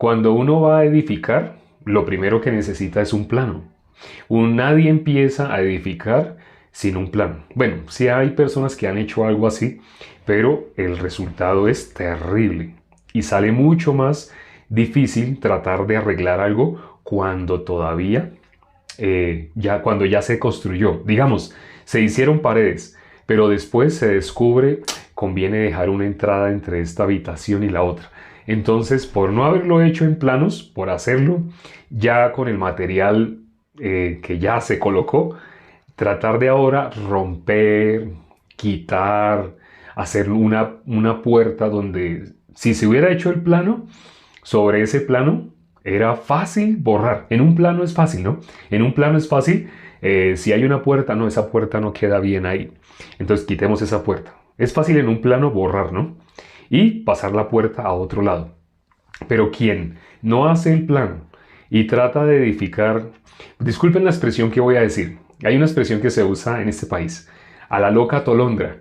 Cuando uno va a edificar, lo primero que necesita es un plano. Nadie empieza a edificar sin un plano. Bueno, sí hay personas que han hecho algo así, pero el resultado es terrible y sale mucho más difícil tratar de arreglar algo cuando todavía, cuando ya se construyó. Digamos, se hicieron paredes, pero después se descubre, conviene dejar una entrada entre esta habitación y la otra. Entonces, por no haberlo hecho en planos, por hacerlo ya con el material que ya se colocó, tratar de ahora romper, quitar, hacer una puerta donde si se hubiera hecho el plano, sobre ese plano era fácil borrar. En un plano es fácil, ¿no? En un plano es fácil. Si hay una puerta, no, esa puerta no queda bien ahí. Entonces quitemos esa puerta. Es fácil en un plano borrar, ¿no? Y pasar la puerta a otro lado. Pero quien no hace el plano y trata de edificar, disculpen la expresión que voy a decir, hay una expresión que se usa en este país, a la loca tolondra.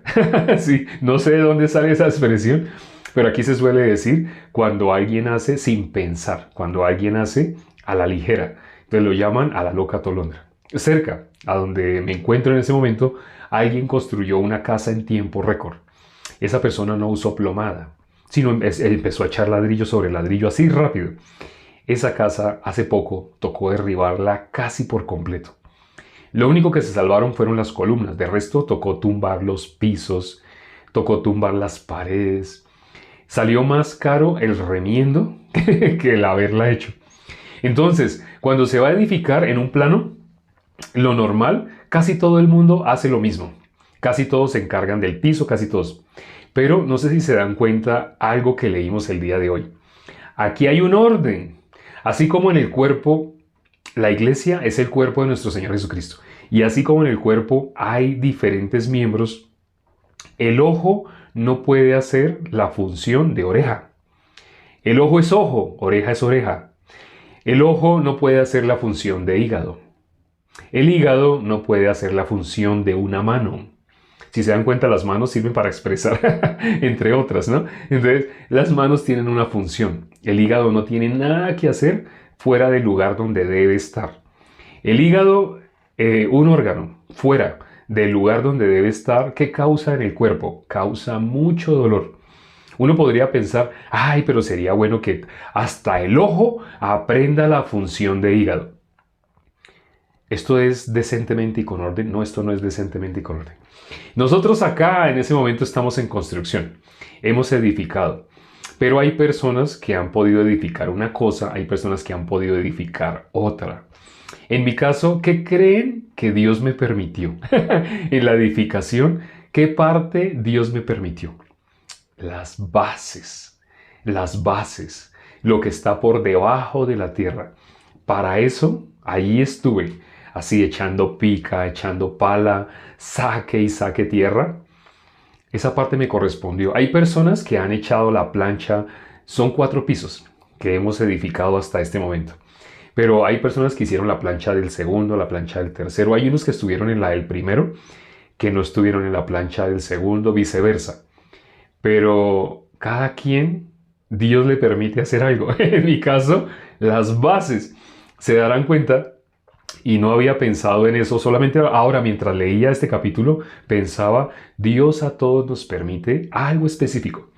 Sí, no sé de dónde sale esa expresión, pero aquí se suele decir cuando alguien hace sin pensar, cuando alguien hace a la ligera. Entonces lo llaman a la loca tolondra. Cerca a donde me encuentro en ese momento, alguien construyó una casa en tiempo récord. Esa persona no usó plomada, sino empezó a echar ladrillo sobre ladrillo así rápido. Esa casa hace poco tocó derribarla casi por completo. Lo único que se salvaron fueron las columnas, de resto tocó tumbar los pisos, tocó tumbar las paredes. Salió más caro el remiendo que el haberla hecho. Entonces, cuando se va a edificar en un plano, lo normal, casi todo el mundo hace lo mismo. Casi todos se encargan del piso, casi todos. Pero no sé si se dan cuenta algo que leímos el día de hoy. Aquí hay un orden. Así como en el cuerpo, la iglesia es el cuerpo de nuestro Señor Jesucristo. Y así como en el cuerpo hay diferentes miembros, el ojo no puede hacer la función de oreja. El ojo es ojo, oreja es oreja. El ojo no puede hacer la función de hígado. El hígado no puede hacer la función de una mano. Si se dan cuenta, las manos sirven para expresar, entre otras, ¿no? Entonces, las manos tienen una función. El hígado no tiene nada que hacer fuera del lugar donde debe estar. El hígado, un órgano, fuera del lugar donde debe estar, ¿qué causa en el cuerpo? Causa mucho dolor. Uno podría pensar, ay, pero sería bueno que hasta el ojo aprenda la función de hígado. ¿Esto es decentemente y con orden? No, esto no es decentemente y con orden. Nosotros acá en ese momento estamos en construcción. Hemos edificado. Pero hay personas que han podido edificar una cosa, hay personas que han podido edificar otra. En mi caso, ¿qué creen que Dios me permitió? En la edificación, ¿qué parte Dios me permitió? Las bases, lo que está por debajo de la tierra. Para eso, ahí estuve, así echando pica, echando pala, saque y saque tierra. Esa parte me correspondió. Hay personas que han echado la plancha, son 4 pisos que hemos edificado hasta este momento. Pero hay personas que hicieron la plancha del segundo, la plancha del tercero. Hay unos que estuvieron en la del primero, que no estuvieron en la plancha del segundo, viceversa. Pero cada quien, Dios le permite hacer algo. En mi caso, las bases. Se darán cuenta, y no había pensado en eso, solamente ahora mientras leía este capítulo, pensaba, Dios a todos nos permite algo específico.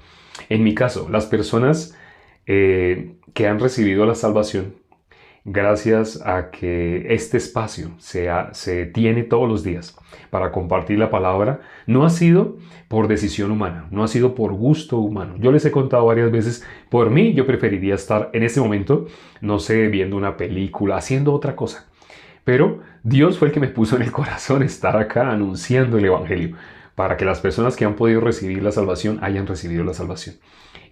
En mi caso, las personas que han recibido la salvación, gracias a que este espacio se tiene todos los días para compartir la palabra, no ha sido por decisión humana, no ha sido por gusto humano. Yo les he contado varias veces, por mí yo preferiría estar en este momento, no sé, viendo una película, haciendo otra cosa. Pero Dios fue el que me puso en el corazón estar acá anunciando el Evangelio, para que las personas que han podido recibir la salvación hayan recibido la salvación.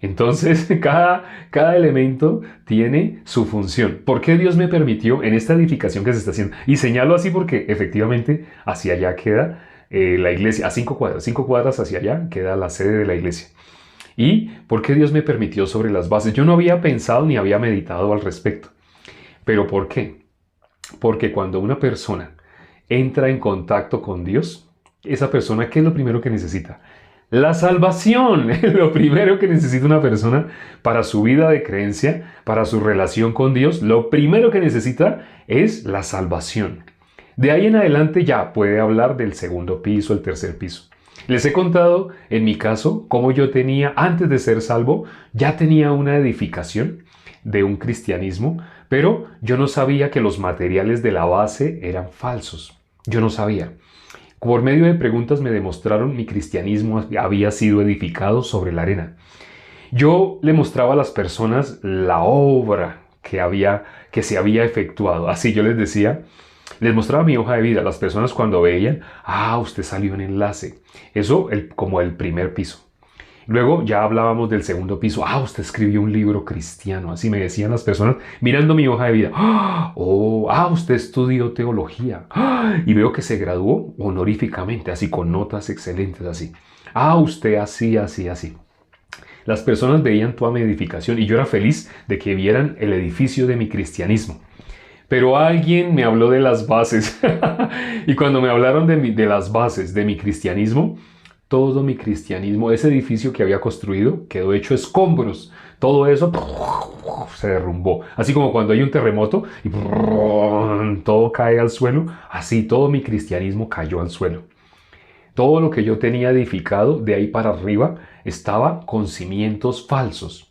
Entonces, cada elemento tiene su función. ¿Por qué Dios me permitió en esta edificación que se está haciendo? Y señalo así porque efectivamente hacia allá queda la iglesia, a 5 cuadras hacia allá queda la sede de la iglesia. ¿Y por qué Dios me permitió sobre las bases? Yo no había pensado ni había meditado al respecto. ¿Pero por qué? Porque cuando una persona entra en contacto con Dios, esa persona, ¿qué es lo primero que necesita? La salvación, lo primero que necesita una persona para su vida de creencia, para su relación con Dios, lo primero que necesita es la salvación. De ahí en adelante ya puede hablar del segundo piso, el tercer piso. Les he contado, en mi caso, cómo yo tenía, antes de ser salvo, ya tenía una edificación de un cristianismo, pero yo no sabía que los materiales de la base eran falsos. Yo no sabía. Por medio de preguntas me demostraron mi cristianismo había sido edificado sobre la arena. Yo le mostraba a las personas la obra que se había efectuado. Así yo les decía, les mostraba mi hoja de vida. Las personas cuando veían, usted salió en enlace. Eso como el primer piso. Luego ya hablábamos del segundo piso. Usted escribió un libro cristiano. Así me decían las personas mirando mi hoja de vida. Usted estudió teología. Y veo que se graduó honoríficamente, así con notas excelentes, así. Usted así, así, así. Las personas veían toda mi edificación y yo era feliz de que vieran el edificio de mi cristianismo. Pero alguien me habló de las bases. Y cuando me hablaron de las bases de mi cristianismo, todo mi cristianismo, ese edificio que había construido, quedó hecho escombros. Todo eso se derrumbó. Así como cuando hay un terremoto y todo cae al suelo, así todo mi cristianismo cayó al suelo. Todo lo que yo tenía edificado de ahí para arriba estaba con cimientos falsos.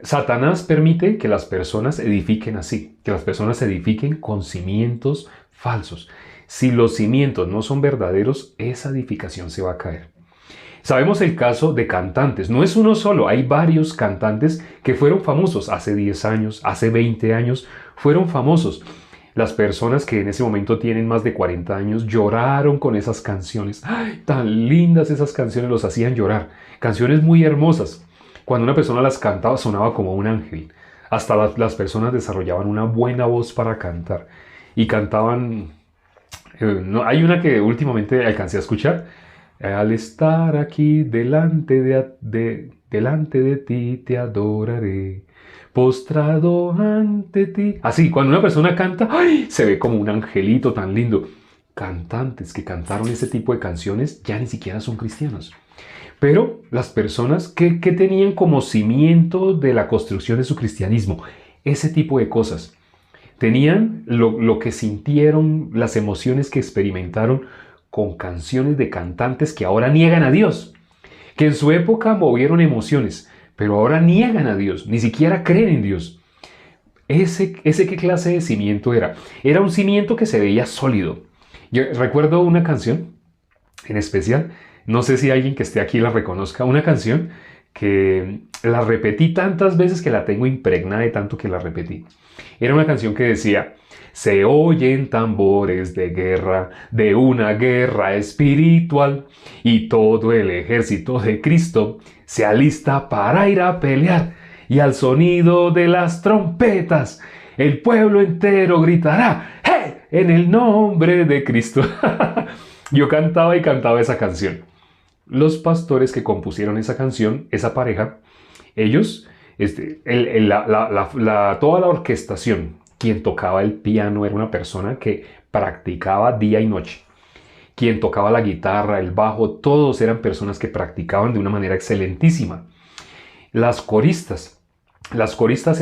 Satanás permite que las personas edifiquen así, que las personas edifiquen con cimientos falsos. Si los cimientos no son verdaderos, esa edificación se va a caer. Sabemos el caso de cantantes. No es uno solo, hay varios cantantes que fueron famosos hace 10 años, hace 20 años, fueron famosos. Las personas que en ese momento tienen más de 40 años lloraron con esas canciones. Tan lindas esas canciones, los hacían llorar. Canciones muy hermosas. Cuando una persona las cantaba sonaba como un ángel. Hasta las personas desarrollaban una buena voz para cantar. Y cantaban... hay una que últimamente alcancé a escuchar. Al estar aquí delante de ti te adoraré. Postrado ante ti. Así, cuando una persona canta, se ve como un angelito tan lindo. Cantantes que cantaron ese tipo de canciones ya ni siquiera son cristianos. Pero las personas que tenían como cimiento de la construcción de su cristianismo, ese tipo de cosas. Tenían lo que sintieron, las emociones que experimentaron con canciones de cantantes que ahora niegan a Dios. Que en su época movieron emociones, pero ahora niegan a Dios, ni siquiera creen en Dios. ¿Ese qué clase de cimiento era? Era un cimiento que se veía sólido. Yo recuerdo una canción en especial, no sé si alguien que esté aquí la reconozca, una canción que la repetí tantas veces que la tengo impregnada de tanto que la repetí. Era una canción que decía: se oyen tambores de guerra, de una guerra espiritual, y todo el ejército de Cristo se alista para ir a pelear, y al sonido de las trompetas, el pueblo entero gritará: ¡hey! En el nombre de Cristo. Yo cantaba y cantaba esa canción. Los pastores que compusieron esa canción, esa pareja, ellos, toda la orquestación, quien tocaba el piano era una persona que practicaba día y noche. Quien tocaba la guitarra, el bajo, todos eran personas que practicaban de una manera excelentísima. Las coristas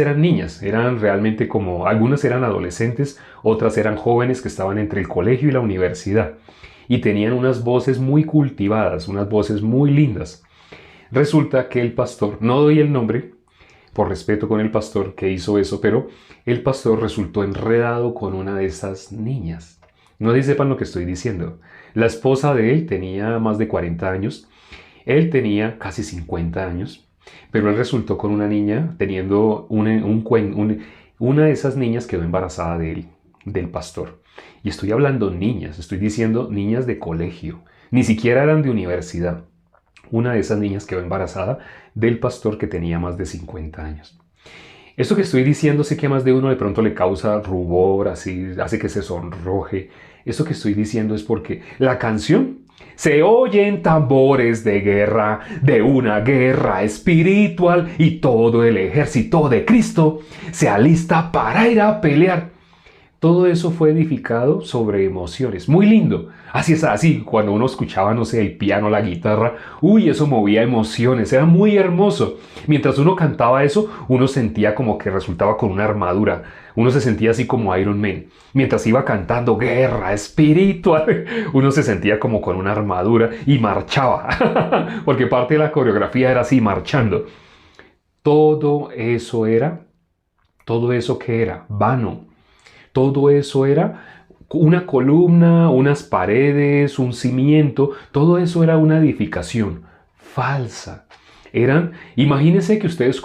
eran niñas, eran realmente como, algunas eran adolescentes, otras eran jóvenes que estaban entre el colegio y la universidad. Y tenían unas voces muy cultivadas, unas voces muy lindas. Resulta que el pastor, no doy el nombre, por respeto con el pastor que hizo eso, pero el pastor resultó enredado con una de esas niñas. No sé si sepan lo que estoy diciendo. La esposa de él tenía más de 40 años, él tenía casi 50 años, pero él resultó con una niña teniendo una de esas niñas quedó embarazada de él, del pastor. Y estoy hablando niñas, estoy diciendo niñas de colegio, ni siquiera eran de universidad. Una de esas niñas quedó embarazada del pastor que tenía más de 50 años. Esto que estoy diciendo sé que a más de uno de pronto le causa rubor, así, hace que se sonroje. Esto que estoy diciendo es porque la canción: se oyen tambores de guerra, de una guerra espiritual, y todo el ejército de Cristo se alista para ir a pelear. Todo eso fue edificado sobre emociones. Muy lindo. Así es, así, cuando uno escuchaba, no sé, el piano, la guitarra, uy, eso movía emociones, era muy hermoso. Mientras uno cantaba eso, uno sentía como que resultaba con una armadura. Uno se sentía así como Iron Man. Mientras iba cantando guerra espiritual, uno se sentía como con una armadura y marchaba. Porque parte de la coreografía era así, marchando. Todo eso era, todo eso que era, vano. Todo eso era una columna, unas paredes, un cimiento, todo eso era una edificación falsa. Imagínense que ustedes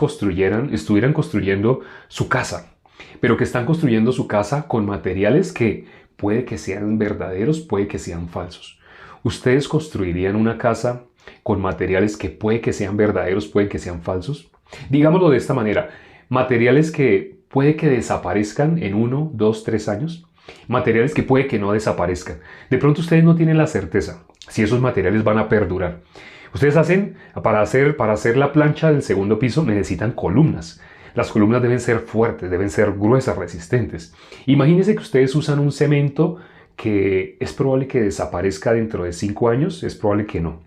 estuvieran construyendo su casa, pero que están construyendo su casa con materiales que puede que sean verdaderos, puede que sean falsos. ¿Ustedes construirían una casa con materiales que puede que sean verdaderos, puede que sean falsos? Digámoslo de esta manera, materiales que puede que desaparezcan en 1, 2, 3 años. Materiales que puede que no desaparezcan. De pronto ustedes no tienen la certeza si esos materiales van a perdurar. Ustedes para hacer la plancha del segundo piso necesitan columnas. Las columnas deben ser fuertes, deben ser gruesas, resistentes. Imagínense que ustedes usan un cemento que es probable que desaparezca dentro de 5 años, es probable que no.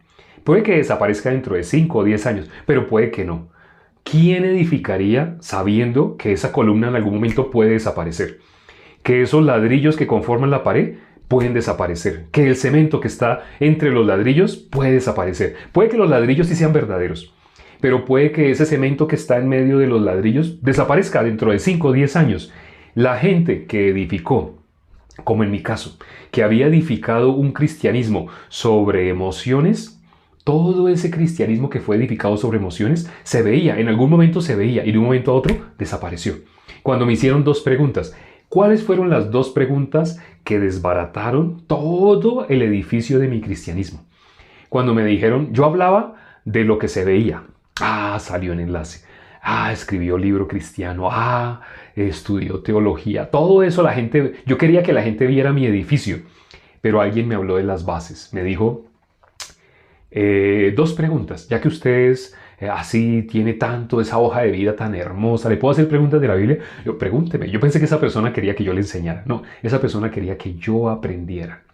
Puede que desaparezca dentro de 5 o 10 años, pero puede que no. ¿Quién edificaría sabiendo que esa columna en algún momento puede desaparecer? Que esos ladrillos que conforman la pared pueden desaparecer. Que el cemento que está entre los ladrillos puede desaparecer. Puede que los ladrillos sí sean verdaderos, pero puede que ese cemento que está en medio de los ladrillos desaparezca dentro de 5 o 10 años. La gente que edificó, como en mi caso, que había edificado un cristianismo sobre emociones, todo ese cristianismo que fue edificado sobre emociones se veía, en algún momento se veía y de un momento a otro desapareció. Cuando me hicieron 2 preguntas, ¿cuáles fueron las 2 preguntas que desbarataron todo el edificio de mi cristianismo? Cuando me dijeron, yo hablaba de lo que se veía. Salió en enlace. Escribió libro cristiano. Estudió teología. Todo eso yo quería que la gente viera mi edificio. Pero alguien me habló de las bases. Me dijo, 2 preguntas, ya que ustedes así tiene tanto esa hoja de vida tan hermosa, ¿le puedo hacer preguntas de la Biblia? Pregúnteme. Yo pensé que esa persona quería que yo le enseñara. No, esa persona quería que yo aprendiera.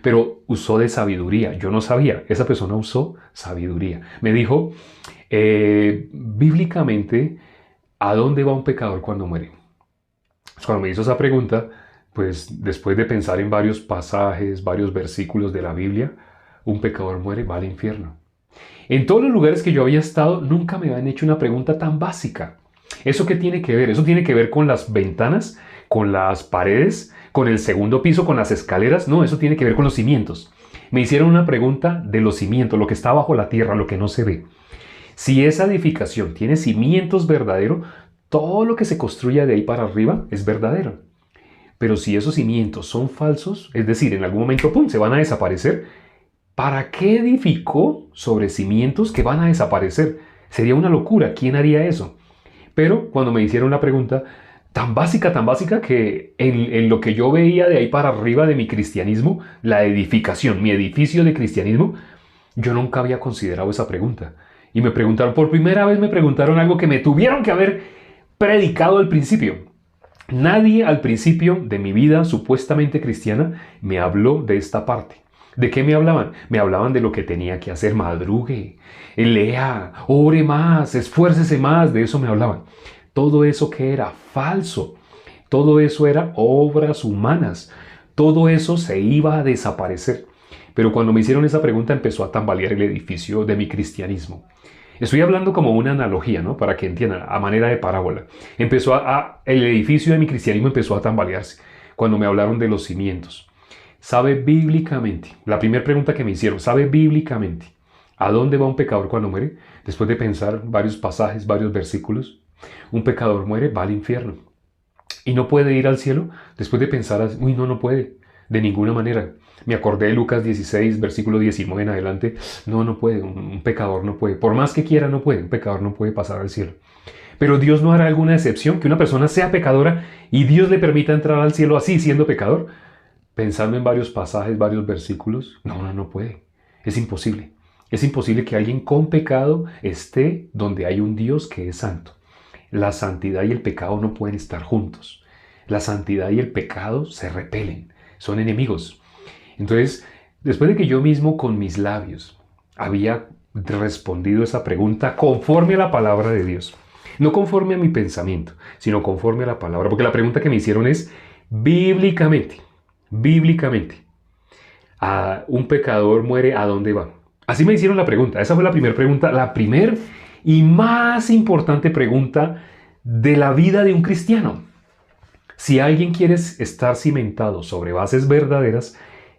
Pero usó de sabiduría. Yo no sabía. Esa persona usó sabiduría. Me dijo, bíblicamente, ¿a dónde va un pecador cuando muere? Cuando me hizo esa pregunta, pues después de pensar en varios pasajes, varios versículos de la Biblia, un pecador muere, va al infierno. En todos los lugares que yo había estado, nunca me habían hecho una pregunta tan básica. ¿Eso qué tiene que ver? Eso tiene que ver con las ventanas, con las paredes, con el segundo piso, con las escaleras. No, eso tiene que ver con los cimientos. Me hicieron una pregunta de los cimientos, lo que está bajo la tierra, lo que no se ve. Si esa edificación tiene cimientos verdaderos, todo lo que se construya de ahí para arriba es verdadero. Pero si esos cimientos son falsos, es decir, en algún momento, ¡pum!, se van a desaparecer, ¿para qué edificó sobre cimientos que van a desaparecer? Sería una locura. ¿Quién haría eso? Pero cuando me hicieron la pregunta tan básica que en lo que yo veía de ahí para arriba de mi cristianismo, la edificación, mi edificio de cristianismo, yo nunca había considerado esa pregunta. Y me preguntaron, por primera vez me preguntaron algo que me tuvieron que haber predicado al principio. Nadie al principio de mi vida supuestamente cristiana me habló de esta parte. ¿De qué me hablaban? Me hablaban de lo que tenía que hacer. Madrugue, lea, ore más, esfuércese más. De eso me hablaban. Todo eso que era falso. Todo eso era obras humanas. Todo eso se iba a desaparecer. Pero cuando me hicieron esa pregunta empezó a tambalear el edificio de mi cristianismo. Estoy hablando como una analogía, ¿no? Para que entiendan, a manera de parábola. El edificio de mi cristianismo empezó a tambalearse cuando me hablaron de los cimientos. ¿Sabe bíblicamente? La primera pregunta que me hicieron, ¿sabe bíblicamente a dónde va un pecador cuando muere? Después de pensar varios pasajes, varios versículos, un pecador muere, va al infierno. ¿Y no puede ir al cielo? Después de pensar, no puede, de ninguna manera. Me acordé de Lucas 16, versículo 19 en adelante. No puede, un pecador no puede. Por más que quiera, no puede, un pecador no puede pasar al cielo. Pero Dios no hará alguna excepción, que una persona sea pecadora y Dios le permita entrar al cielo así, siendo pecador. Pensando en varios pasajes, varios versículos, no puede. Es imposible. Es imposible que alguien con pecado esté donde hay un Dios que es santo. La santidad y el pecado no pueden estar juntos. La santidad y el pecado se repelen, son enemigos. Entonces, después de que yo mismo con mis labios había respondido esa pregunta conforme a la palabra de Dios, no conforme a mi pensamiento, sino conforme a la palabra, porque la pregunta que me hicieron es bíblicamente, a un pecador muere, ¿a dónde va? Así me hicieron la pregunta. Esa fue la primera pregunta, la primera y más importante pregunta de la vida de un cristiano. Si alguien quiere estar cimentado sobre bases verdaderas,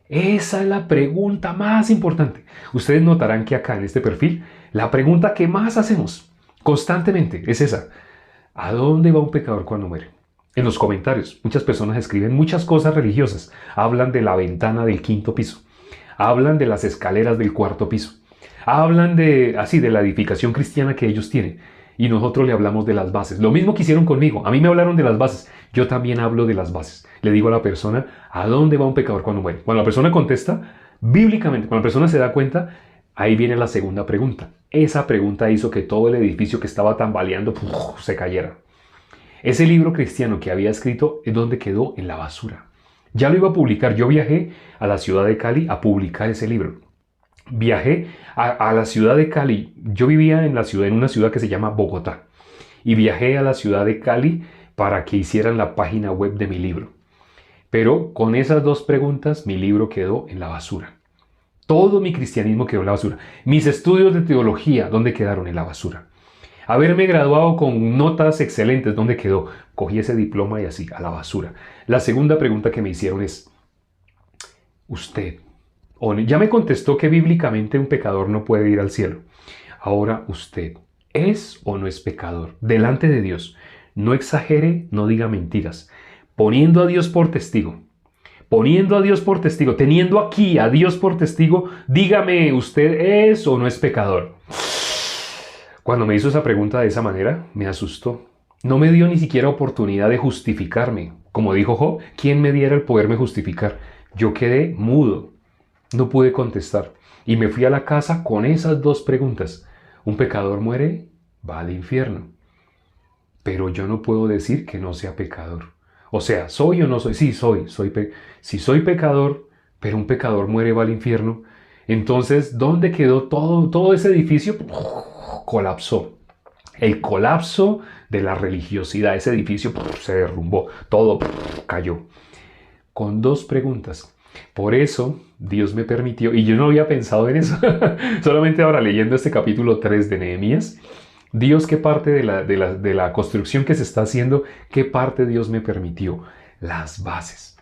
esa es la pregunta más importante. Ustedes notarán que acá en este perfil, la pregunta que más hacemos constantemente es esa. ¿A dónde va un pecador cuando muere? En los comentarios, muchas personas escriben muchas cosas religiosas. Hablan de la ventana del 5.º piso. Hablan de las escaleras del 4.º piso. Hablan de la edificación cristiana que ellos tienen. Y nosotros le hablamos de las bases. Lo mismo que hicieron conmigo. A mí me hablaron de las bases. Yo también hablo de las bases. Le digo a la persona, ¿a dónde va un pecador cuando muere? Cuando la persona contesta, bíblicamente, cuando la persona se da cuenta, ahí viene la segunda pregunta. Esa pregunta hizo que todo el edificio que estaba tambaleando se cayera. Ese libro cristiano que había escrito, ¿es donde quedó? En la basura. Ya lo iba a publicar. Yo viajé a la ciudad de Cali a publicar ese libro. Viajé a la ciudad de Cali. Yo vivía en una ciudad que se llama Bogotá. Y viajé a la ciudad de Cali para que hicieran la página web de mi libro. Pero con esas dos preguntas, mi libro quedó en la basura. Todo mi cristianismo quedó en la basura. Mis estudios de teología, ¿dónde quedaron? En la basura. Haberme graduado con notas excelentes, ¿dónde quedó? Cogí ese diploma y así, a la basura. La segunda pregunta que me hicieron es, usted, ya me contestó que bíblicamente un pecador no puede ir al cielo. Ahora usted, ¿es o no es pecador? Delante de Dios, no exagere, no diga mentiras. Poniendo a Dios por testigo, teniendo aquí a Dios por testigo, dígame, ¿usted es o no es pecador? Cuando me hizo esa pregunta de esa manera, me asustó. No me dio ni siquiera oportunidad de justificarme. Como dijo Job, ¿quién me diera el poderme justificar? Yo quedé mudo. No pude contestar. Y me fui a la casa con esas dos preguntas. ¿Un pecador muere? Va al infierno. Pero yo no puedo decir que no sea pecador. O sea, ¿soy o no soy? Sí, si soy pecador, pero un pecador muere, va al infierno. Entonces, ¿dónde quedó todo ese edificio? Colapsó. El colapso de la religiosidad. Ese edificio se derrumbó. Todo cayó. Con dos preguntas. Por eso Dios me permitió, y yo no había pensado en eso, solamente ahora leyendo este capítulo 3 de Nehemías, Dios, ¿qué parte de la construcción que se está haciendo, qué parte Dios me permitió? Las bases.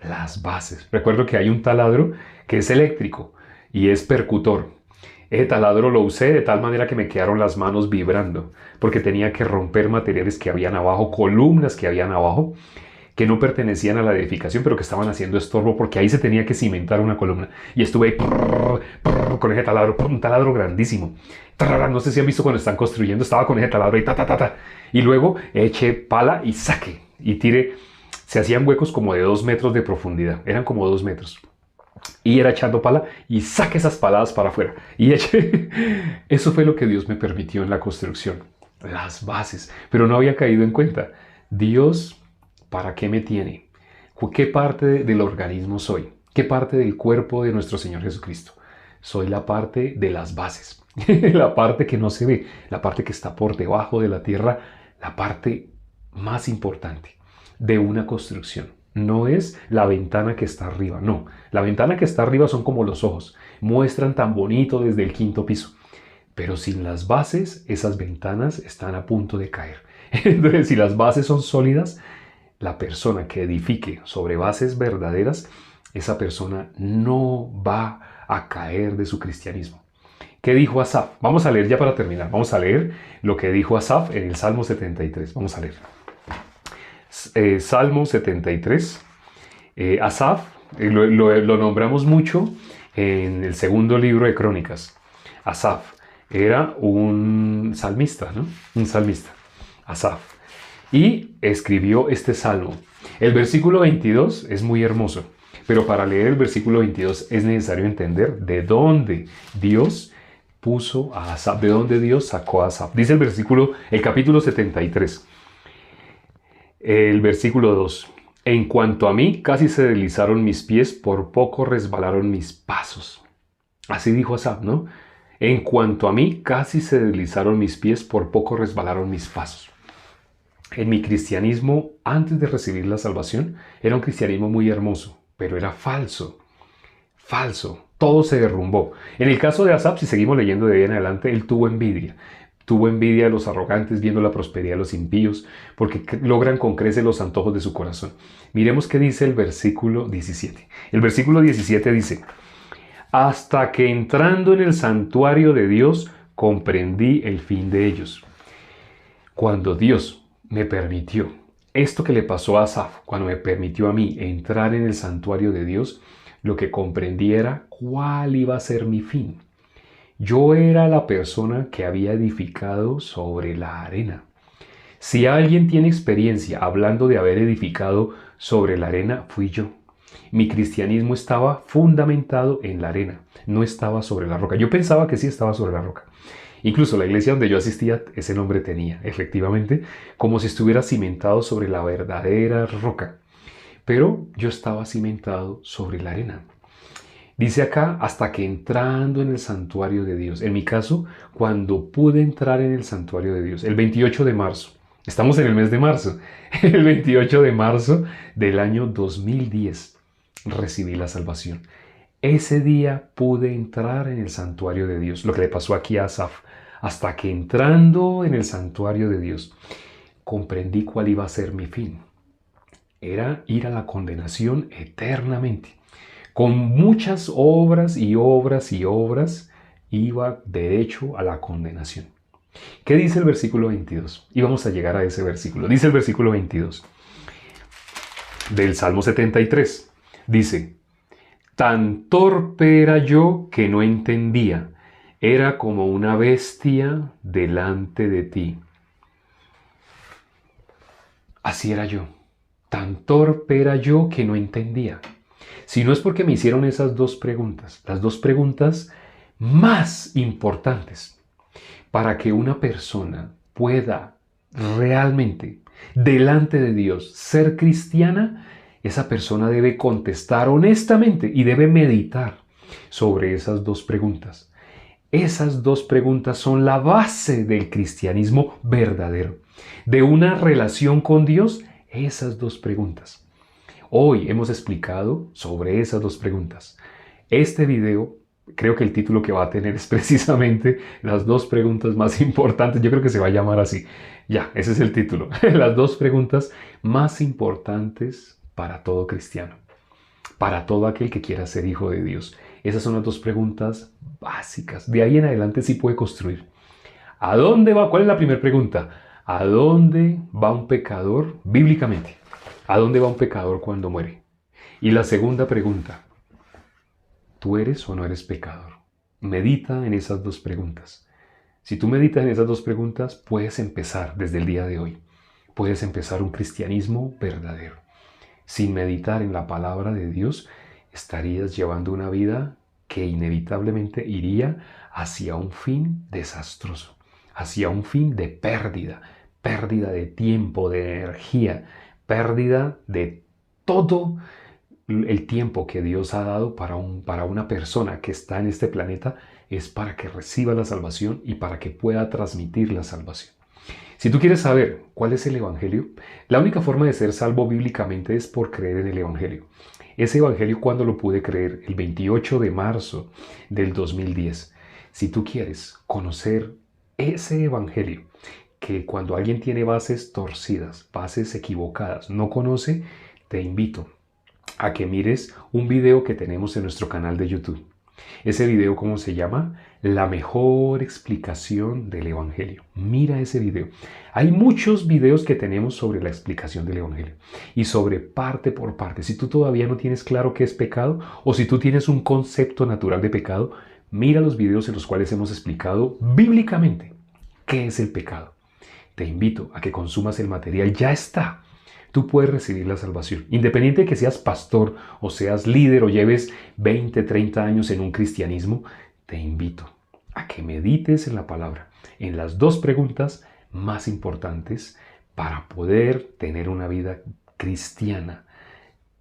Las bases. Recuerdo que hay un taladro que es eléctrico y es percutor. Ese taladro lo usé de tal manera que me quedaron las manos vibrando, porque tenía que romper materiales que habían abajo, columnas que habían abajo, que no pertenecían a la edificación, pero que estaban haciendo estorbo, porque ahí se tenía que cimentar una columna. Y estuve con ese taladro, un taladro grandísimo. No sé si han visto cuando están construyendo, estaba con ese taladro y Y luego eché pala y saqué, y tiré. Se hacían huecos como de 2 metros de profundidad, eran como 2 metros. Y era echando pala y saqué esas paladas para afuera. Y eché. Eso fue lo que Dios me permitió en la construcción. Las bases. Pero no había caído en cuenta. Dios, ¿para qué me tiene? ¿Qué parte del organismo soy? ¿Qué parte del cuerpo de nuestro Señor Jesucristo? Soy la parte de las bases. La parte que no se ve. La parte que está por debajo de la tierra. La parte más importante de una construcción. No es la ventana que está arriba, no. La ventana que está arriba son como los ojos. Muestran tan bonito desde el 5.º piso. Pero sin las bases, esas ventanas están a punto de caer. Entonces, si las bases son sólidas, la persona que edifique sobre bases verdaderas, esa persona no va a caer de su cristianismo. ¿Qué dijo Asaf? Vamos a leer ya para terminar. Vamos a leer lo que dijo Asaf en el Salmo 73. Vamos a leer. Salmo 73. Asaf, lo nombramos mucho en el segundo libro de Crónicas. Asaf era un salmista, ¿no? Un salmista. Asaf. Y escribió este salmo. El versículo 22 es muy hermoso, pero para leer el versículo 22 es necesario entender de dónde Dios puso a Asaf, de dónde Dios sacó a Asaf. Dice el capítulo 73. El versículo 2. En cuanto a mí, casi se deslizaron mis pies, por poco resbalaron mis pasos. Así dijo Asaf, ¿no? En cuanto a mí, casi se deslizaron mis pies, por poco resbalaron mis pasos. En mi cristianismo, antes de recibir la salvación, era un cristianismo muy hermoso, pero era falso. Falso. Todo se derrumbó. En el caso de Asaf, si seguimos leyendo de ahí en adelante, él tuvo envidia. Tuvo envidia de los arrogantes viendo la prosperidad de los impíos, porque logran con creces los antojos de su corazón. Miremos qué dice el versículo 17. El versículo 17 dice: hasta que entrando en el santuario de Dios, comprendí el fin de ellos. Cuando Dios me permitió esto que le pasó a Asaf, cuando me permitió a mí entrar en el santuario de Dios, lo que comprendí era cuál iba a ser mi fin. Yo era la persona que había edificado sobre la arena. Si alguien tiene experiencia hablando de haber edificado sobre la arena, fui yo. Mi cristianismo estaba fundamentado en la arena, no estaba sobre la roca. Yo pensaba que sí estaba sobre la roca. Incluso la iglesia donde yo asistía, ese nombre tenía, efectivamente, como si estuviera cimentado sobre la verdadera roca. Pero yo estaba cimentado sobre la arena. Dice acá, hasta que entrando en el santuario de Dios. En mi caso, cuando pude entrar en el santuario de Dios, el 28 de marzo. Estamos en el mes de marzo. El 28 de marzo del año 2010 recibí la salvación. Ese día pude entrar en el santuario de Dios. Lo que le pasó aquí a Asaf. Hasta que entrando en el santuario de Dios, comprendí cuál iba a ser mi fin. Era ir a la condenación eternamente. Con muchas obras y obras y obras, iba derecho a la condenación. ¿Qué dice el versículo 22? Y vamos a llegar a ese versículo. Dice el versículo 22 del Salmo 73. Dice: tan torpe era yo que no entendía. Era como una bestia delante de ti. Así era yo. Tan torpe era yo que no entendía. Si no es porque me hicieron esas dos preguntas, las dos preguntas más importantes para que una persona pueda realmente, delante de Dios, ser cristiana, esa persona debe contestar honestamente y debe meditar sobre esas dos preguntas. Esas dos preguntas son la base del cristianismo verdadero, de una relación con Dios. Esas dos preguntas. Hoy hemos explicado sobre esas dos preguntas. Este video, creo que el título que va a tener es precisamente las dos preguntas más importantes. Yo creo que se va a llamar así. Ya, ese es el título. Las dos preguntas más importantes para todo cristiano, para todo aquel que quiera ser hijo de Dios. Esas son las dos preguntas básicas. De ahí en adelante sí puede construir. ¿A dónde va? ¿Cuál es la primera pregunta? ¿A dónde va un pecador bíblicamente? ¿A dónde va un pecador cuando muere? Y la segunda pregunta: ¿tú eres o no eres pecador? Medita en esas dos preguntas. Si tú meditas en esas dos preguntas, puedes empezar desde el día de hoy. Puedes empezar un cristianismo verdadero. Sin meditar en la palabra de Dios, estarías llevando una vida que inevitablemente iría hacia un fin desastroso, hacia un fin de pérdida, pérdida de tiempo, de energía, pérdida de todo el tiempo que Dios ha dado para una persona que está en este planeta. Es para que reciba la salvación y para que pueda transmitir la salvación. Si tú quieres saber cuál es el Evangelio, la única forma de ser salvo bíblicamente es por creer en el Evangelio. Ese Evangelio, ¿cuándo lo pude creer? El 28 de marzo del 2010. Si tú quieres conocer ese Evangelio, que cuando alguien tiene bases torcidas, bases equivocadas, no conoce, te invito a que mires un video que tenemos en nuestro canal de YouTube. Ese video, ¿cómo se llama? La mejor explicación del Evangelio. Mira ese video. Hay muchos videos que tenemos sobre la explicación del Evangelio y sobre parte por parte. Si tú todavía no tienes claro qué es pecado o si tú tienes un concepto natural de pecado, mira los videos en los cuales hemos explicado bíblicamente qué es el pecado. Te invito a que consumas el material. Ya está. Tú puedes recibir la salvación. Independiente de que seas pastor o seas líder o lleves 20, 30 años en un cristianismo, te invito a que medites en la palabra, en las dos preguntas más importantes para poder tener una vida cristiana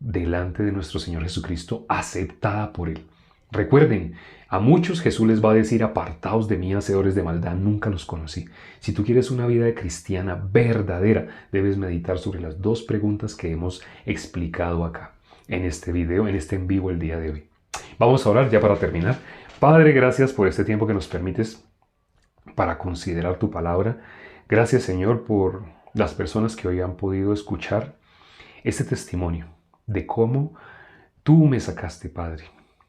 delante de nuestro Señor Jesucristo, aceptada por Él. Recuerden, a muchos Jesús les va a decir: apartaos de mí, hacedores de maldad, nunca los conocí. Si tú quieres una vida cristiana verdadera, debes meditar sobre las dos preguntas que hemos explicado acá, en este video, en este en vivo el día de hoy. Vamos a orar ya para terminar. Padre, gracias por este tiempo que nos permites para considerar tu palabra. Gracias, Señor, por las personas que hoy han podido escuchar este testimonio de cómo tú me sacaste, Padre,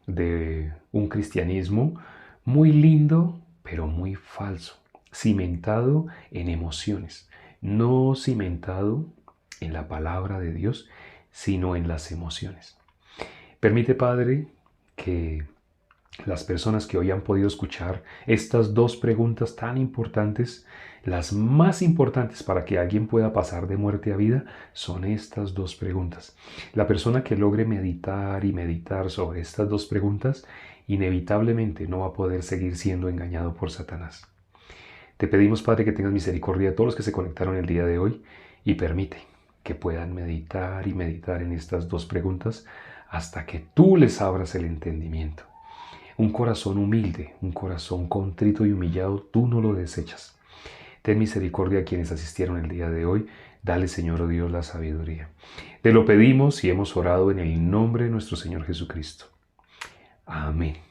de un cristianismo muy lindo, pero muy falso, cimentado en emociones, no cimentado en la palabra de Dios, sino en las emociones. Permite, Padre, que las personas que hoy han podido escuchar estas dos preguntas tan importantes, las más importantes para que alguien pueda pasar de muerte a vida, son estas dos preguntas. La persona que logre meditar y meditar sobre estas dos preguntas, inevitablemente no va a poder seguir siendo engañado por Satanás. Te pedimos, Padre, que tengas misericordia de todos los que se conectaron el día de hoy y permite que puedan meditar y meditar en estas dos preguntas hasta que tú les abras el entendimiento. Un corazón humilde, un corazón contrito y humillado, tú no lo desechas. Ten misericordia a quienes asistieron el día de hoy. Dale, Señor, oh Dios, la sabiduría. Te lo pedimos y hemos orado en el nombre de nuestro Señor Jesucristo. Amén.